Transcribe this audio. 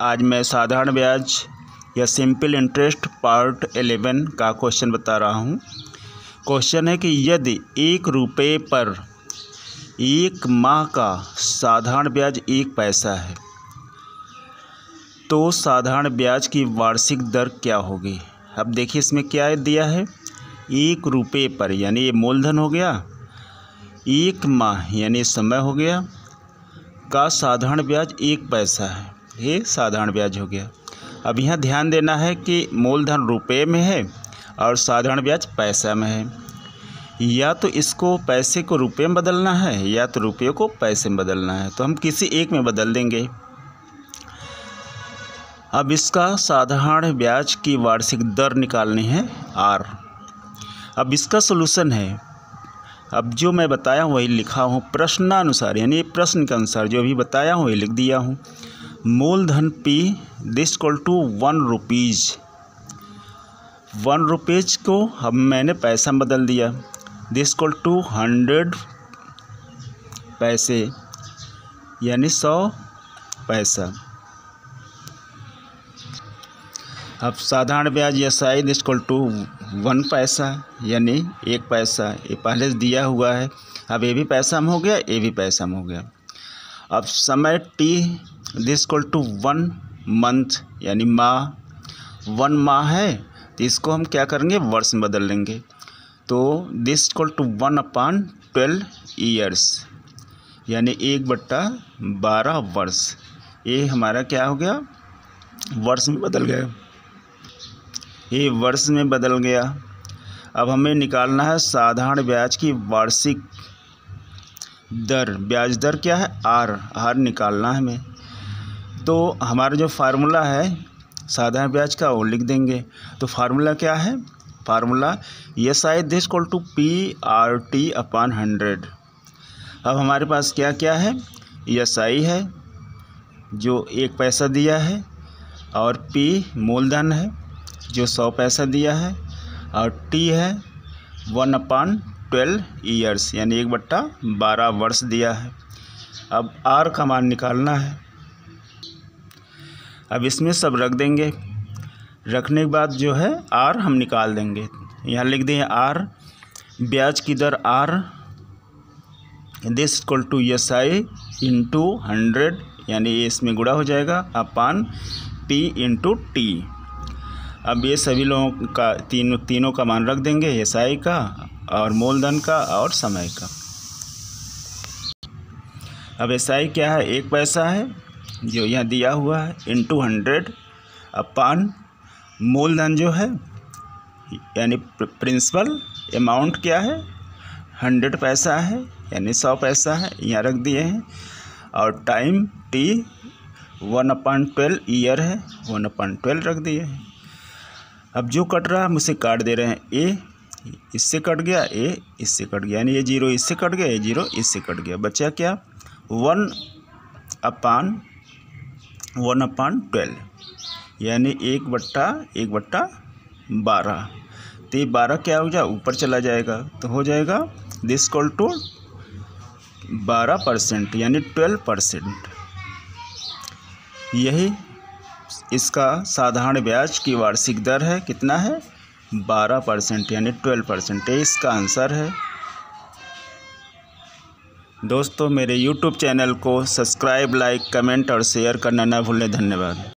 आज मैं साधारण ब्याज या सिंपल इंटरेस्ट पार्ट 11 का क्वेश्चन बता रहा हूँ। क्वेश्चन है कि यदि 1 रुपये पर 1 माह का साधारण ब्याज 1 पैसा है तो साधारण ब्याज की वार्षिक दर क्या होगी। अब देखिए इसमें क्या दिया है, 1 रुपये पर यानी ये मूलधन हो गया, 1 माह यानी समय हो गया का साधारण ब्याज 1 पैसा है, ये साधारण ब्याज हो गया। अब यहाँ ध्यान देना है कि मूलधन रुपये में है और साधारण ब्याज पैसा में है। या तो इसको पैसे को रुपये में बदलना है या तो रुपये को पैसे में बदलना है, तो हम किसी एक में बदल देंगे। अब इसका साधारण ब्याज की वार्षिक दर निकालनी है R। अब इसका सलूशन है, अब जो मैं बताया हूँ वही लिखा हूँ प्रश्नानुसार, यानी प्रश्न के अनुसार जो भी बताया हूँ वही लिख दिया हूँ। मूलधन P this equal to 1 rupees, 1 rupees को अब मैंने पैसा में बदल दिया, दिस इक्वल टू 100 पैसे यानी 100 पैसा। अब साधारण ब्याज SI दिस इक्वल टू 1 पैसा यानी 1 पैसा, ये पहले से दिया हुआ है। अब ये भी पैसा में हो गया, ये भी पैसा में हो गया। अब समय T this equal to 1 month यानी माह, 1 माह है तो इसको हम क्या करेंगे, वर्ष में बदल लेंगे। तो दिस इक्वल टू 1/12 ईयर्स यानी 1/12 वर्ष, ये हमारा क्या हो गया, वर्ष में बदल गया, ये वर्ष में बदल गया। अब हमें निकालना है साधारण ब्याज की वार्षिक दर, ब्याज दर क्या है R निकालना है हमें। तो हमारा जो फार्मूला है साधारण ब्याज का वो लिख देंगे। तो फार्मूला क्या है, formula SI this equal to PRT/100। अब हमारे पास क्या क्या है, SI है जो 1 पैसा दिया है और P मूलधन है जो 100 पैसा दिया है और T है 1/12 ईयर्स यानी 1/12 वर्ष दिया है। अब R का मान निकालना है। अब इसमें सब रख देंगे, रखने के बाद जो है R हम निकाल देंगे। यहाँ लिख दें R, ब्याज की दर R this equal to SI into 100 यानी ये इसमें गुणा हो जाएगा अपान P इंटू T। अब ये सभी लोगों का तीनों का मान रख देंगे, SI का और मूलधन का और समय का। अब SI क्या है, 1 पैसा है जो यहाँ दिया हुआ है इंटू 100 अपान मूलधन जो है यानी प्रिंसिपल अमाउंट क्या है 100 पैसा है यानी 100 पैसा है, यहाँ रख दिए हैं। और टाइम T 1/12 ईयर है, 1/12 रख दिए हैं। अब जो कट रहा है हम उसे काट दे रहे हैं, A इससे कट गया, A इससे कट गया यानी ये 0 इससे कट गया, ये 0 इससे कट गया, बचा क्या 1/12 यानी 1/12। तो ये 12 क्या हो जाए, ऊपर चला जाएगा तो हो जाएगा दिस इक्वल टू 12% यानी 12%। यही इसका साधारण ब्याज की वार्षिक दर है, कितना है 12% यानी 12%, ये इसका आंसर है। दोस्तों मेरे YouTube चैनल को सब्सक्राइब, लाइक, कमेंट और शेयर करना ना भूलें। धन्यवाद।